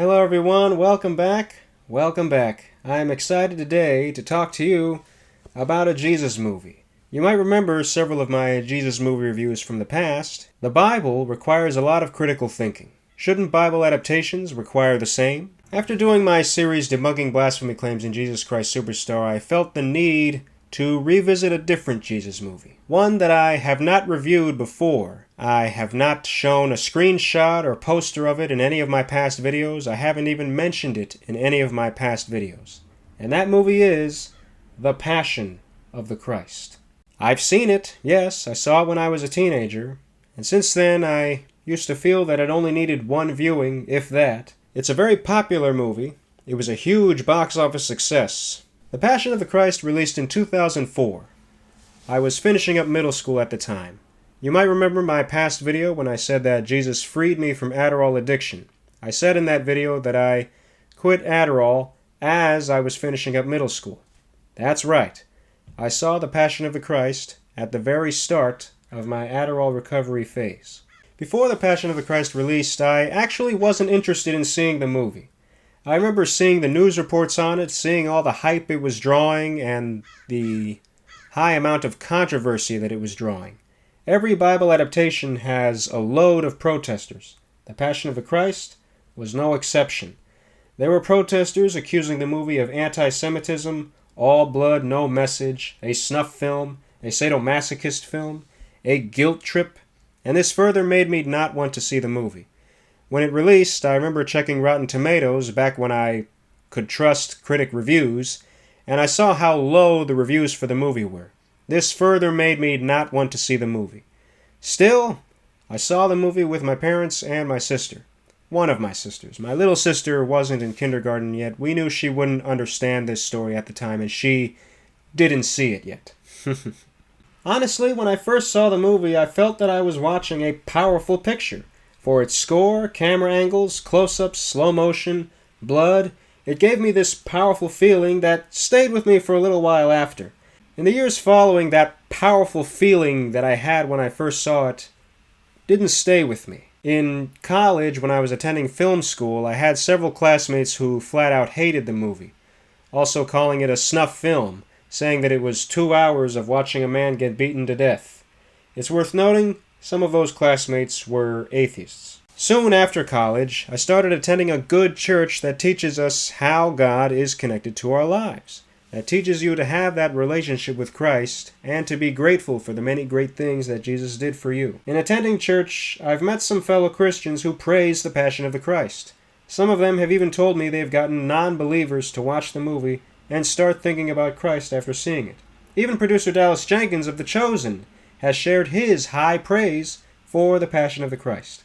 Hello everyone, welcome back. I am excited today to talk to you about a Jesus movie. You might remember several of my Jesus movie reviews from the past. The Bible requires a lot of critical thinking. Shouldn't Bible adaptations require the same? After doing my series debunking blasphemy claims in Jesus Christ Superstar, I felt the need to revisit a different Jesus movie. One that I have not reviewed before. I have not shown a screenshot or poster of it in any of my past videos. I haven't even mentioned it in any of my past videos. And that movie is The Passion of the Christ. I've seen it, yes, I saw it when I was a teenager. And since then, I used to feel that it only needed one viewing, if that. It's a very popular movie. It was a huge box office success. The Passion of the Christ released in 2004. I was finishing up middle school at the time. You might remember my past video when I said that Jesus freed me from Adderall addiction. I said in that video that I quit Adderall as I was finishing up middle school. That's right. I saw The Passion of the Christ at the very start of my Adderall recovery phase. Before The Passion of the Christ released, I actually wasn't interested in seeing the movie. I remember seeing the news reports on it, seeing all the hype it was drawing, and the high amount of controversy that it was drawing. Every Bible adaptation has a load of protesters. The Passion of the Christ was no exception. There were protesters accusing the movie of anti-Semitism, all blood, no message, a snuff film, a sadomasochist film, a guilt trip, and this further made me not want to see the movie. When it released, I remember checking Rotten Tomatoes back when I could trust critic reviews, and I saw how low the reviews for the movie were. This further made me not want to see the movie. Still, I saw the movie with my parents and my sister. One of my sisters. My little sister wasn't in kindergarten yet. We knew she wouldn't understand this story at the time, and she didn't see it yet. Honestly, when I first saw the movie, I felt that I was watching a powerful picture. For its score, camera angles, close-ups, slow motion, blood, it gave me this powerful feeling that stayed with me for a little while after. In the years following, that powerful feeling that I had when I first saw it didn't stay with me. In college, when I was attending film school, I had several classmates who flat out hated the movie, also calling it a snuff film, saying that it was 2 hours of watching a man get beaten to death. It's worth noting, some of those classmates were atheists. Soon after college, I started attending a good church that teaches us how God is connected to our lives. That teaches you to have that relationship with Christ and to be grateful for the many great things that Jesus did for you. In attending church, I've met some fellow Christians who praise the Passion of the Christ. Some of them have even told me they've gotten non-believers to watch the movie and start thinking about Christ after seeing it. Even producer Dallas Jenkins of The Chosen has shared his high praise for The Passion of the Christ.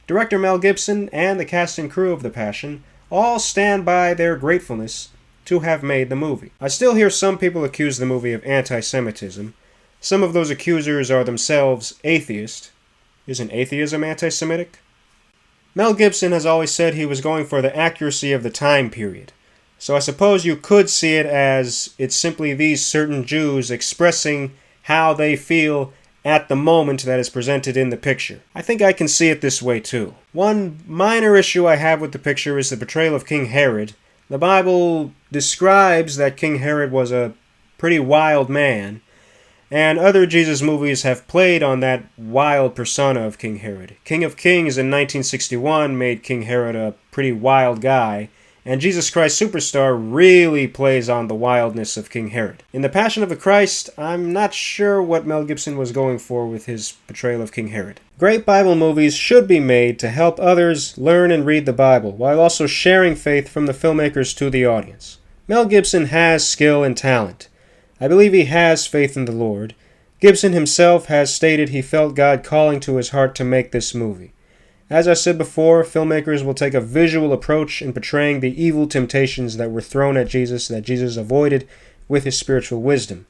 Director Mel Gibson and the cast and crew of The Passion all stand by their gratefulness to have made the movie. I still hear some people accuse the movie of anti-Semitism. Some of those accusers are themselves atheist. Isn't atheism anti-Semitic? Mel Gibson has always said he was going for the accuracy of the time period. So I suppose you could see it as it's simply these certain Jews expressing how they feel at the moment that is presented in the picture. I think I can see it this way too. One minor issue I have with the picture is the portrayal of King Herod. The Bible describes that King Herod was a pretty wild man, and other Jesus movies have played on that wild persona of King Herod. King of Kings in 1961 made King Herod a pretty wild guy, and Jesus Christ Superstar really plays on the wildness of King Herod. In The Passion of the Christ, I'm not sure what Mel Gibson was going for with his portrayal of King Herod. Great Bible movies should be made to help others learn and read the Bible, while also sharing faith from the filmmakers to the audience. Mel Gibson has skill and talent. I believe he has faith in the Lord. Gibson himself has stated he felt God calling to his heart to make this movie. As I said before, filmmakers will take a visual approach in portraying the evil temptations that were thrown at Jesus that Jesus avoided with his spiritual wisdom.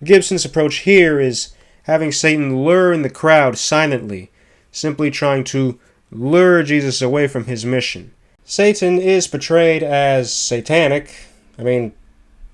Gibson's approach here is having Satan lure in the crowd silently, simply trying to lure Jesus away from his mission. Satan is portrayed as satanic.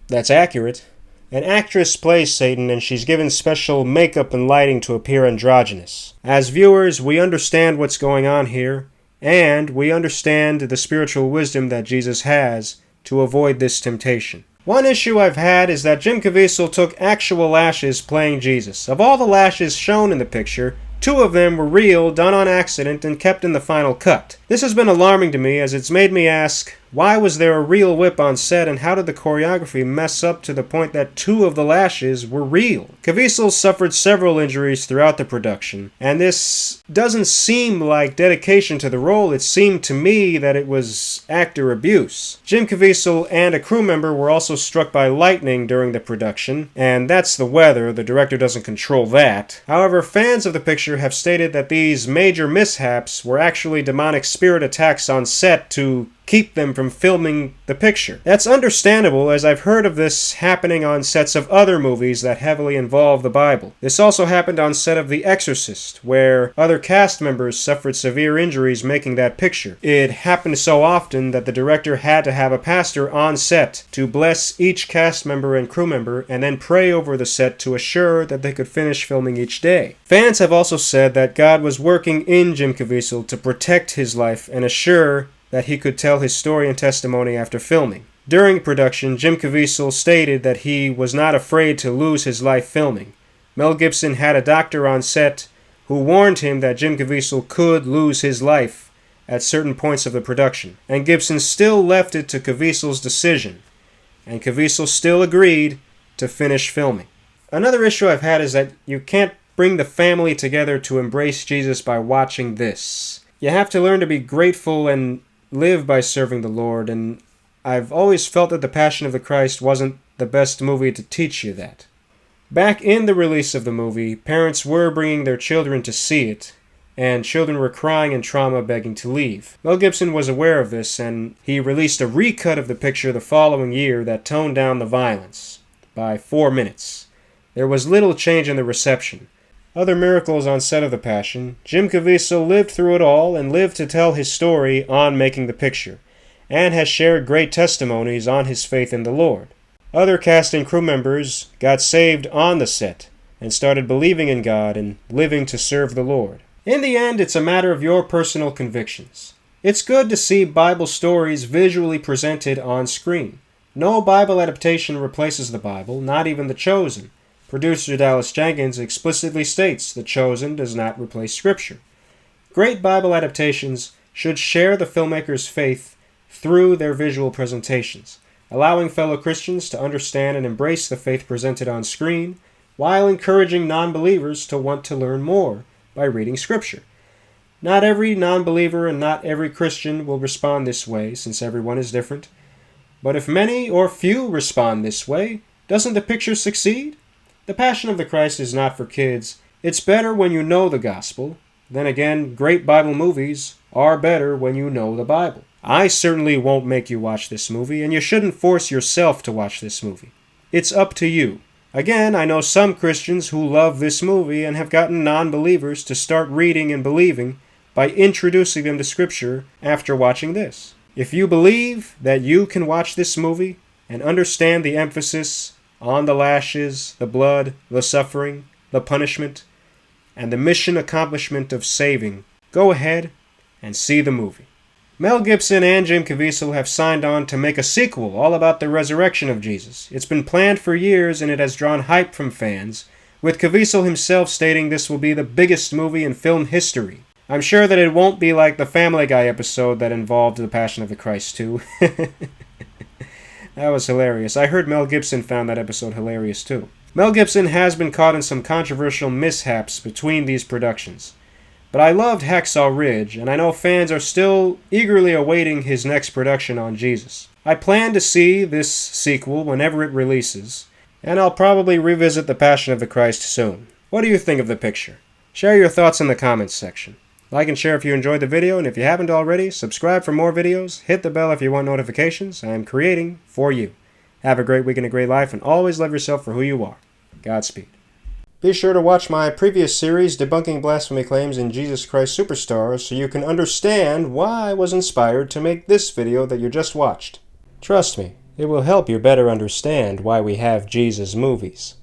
That's accurate. An actress plays Satan, and she's given special makeup and lighting to appear androgynous. As viewers, we understand what's going on here. and we understand the spiritual wisdom that Jesus has to avoid this temptation. One issue I've had is that Jim Caviezel took actual lashes playing Jesus. Of all the lashes shown in the picture, 2 of them were real, done on accident, and kept in the final cut. This has been alarming to me, as it's made me ask, why was there a real whip on set, and how did the choreography mess up to the point that 2 of the lashes were real? Caviezel suffered several injuries throughout the production, and this doesn't seem like dedication to the role. It seemed to me that it was actor abuse. Jim Caviezel and a crew member were also struck by lightning during the production, and that's the weather. The director doesn't control that. However, fans of the picture have stated that these major mishaps were actually demonic spirit attacks on set to keep them from filming the picture. That's understandable, as I've heard of this happening on sets of other movies that heavily involve the Bible. This also happened on set of The Exorcist, where other cast members suffered severe injuries making that picture. It happened so often that the director had to have a pastor on set to bless each cast member and crew member and then pray over the set to assure that they could finish filming each day. Fans have also said that God was working in Jim Caviezel to protect his life and assure that he could tell his story and testimony after filming. During production, Jim Caviezel stated that he was not afraid to lose his life filming. Mel Gibson had a doctor on set who warned him that Jim Caviezel could lose his life at certain points of the production, and Gibson still left it to Caviezel's decision, and Caviezel still agreed to finish filming. Another issue I've had is that you can't bring the family together to embrace Jesus by watching this. You have to learn to be grateful and live by serving the Lord, and I've always felt that The Passion of the Christ wasn't the best movie to teach you that. Back in the release of the movie, parents were bringing their children to see it, and children were crying in trauma, begging to leave. Mel Gibson was aware of this, and he released a recut of the picture the following year that toned down the violence by 4 minutes. There was little change in the reception. Other miracles on set of The Passion, Jim Caviezel lived through it all and lived to tell his story on making the picture, and has shared great testimonies on his faith in the Lord. Other cast and crew members got saved on the set and started believing in God and living to serve the Lord. In the end, it's a matter of your personal convictions. It's good to see Bible stories visually presented on screen. No Bible adaptation replaces the Bible, not even The Chosen. Producer Dallas Jenkins explicitly states The Chosen does not replace Scripture. Great Bible adaptations should share the filmmaker's faith through their visual presentations, allowing fellow Christians to understand and embrace the faith presented on screen, while encouraging non-believers to want to learn more by reading Scripture. Not every non-believer and not every Christian will respond this way, since everyone is different. But if many or few respond this way, doesn't the picture succeed? The Passion of the Christ is not for kids. It's better when you know the gospel. Then again, great Bible movies are better when you know the Bible. I certainly won't make you watch this movie, and you shouldn't force yourself to watch this movie. It's up to you. Again, I know some Christians who love this movie and have gotten non-believers to start reading and believing by introducing them to Scripture after watching this. If you believe that you can watch this movie and understand the emphasis on the lashes, the blood, the suffering, the punishment, and the mission accomplishment of saving, go ahead and see the movie. Mel Gibson and Jim Caviezel have signed on to make a sequel all about the resurrection of Jesus. It's been planned for years and it has drawn hype from fans, with Caviezel himself stating this will be the biggest movie in film history. I'm sure that it won't be like the Family Guy episode that involved The Passion of the Christ too. That was hilarious. I heard Mel Gibson found that episode hilarious too. Mel Gibson has been caught in some controversial mishaps between these productions. But I loved Hacksaw Ridge, and I know fans are still eagerly awaiting his next production on Jesus. I plan to see this sequel whenever it releases, and I'll probably revisit The Passion of the Christ soon. What do you think of the picture? Share your thoughts in the comments section. Like and share if you enjoyed the video, and if you haven't already, subscribe for more videos, hit the bell if you want notifications. I am creating for you. Have a great week and a great life, and always love yourself for who you are. Godspeed. Be sure to watch my previous series, Debunking Blasphemy Claims in Jesus Christ Superstars, so you can understand why I was inspired to make this video that you just watched. Trust me, it will help you better understand why we have Jesus movies.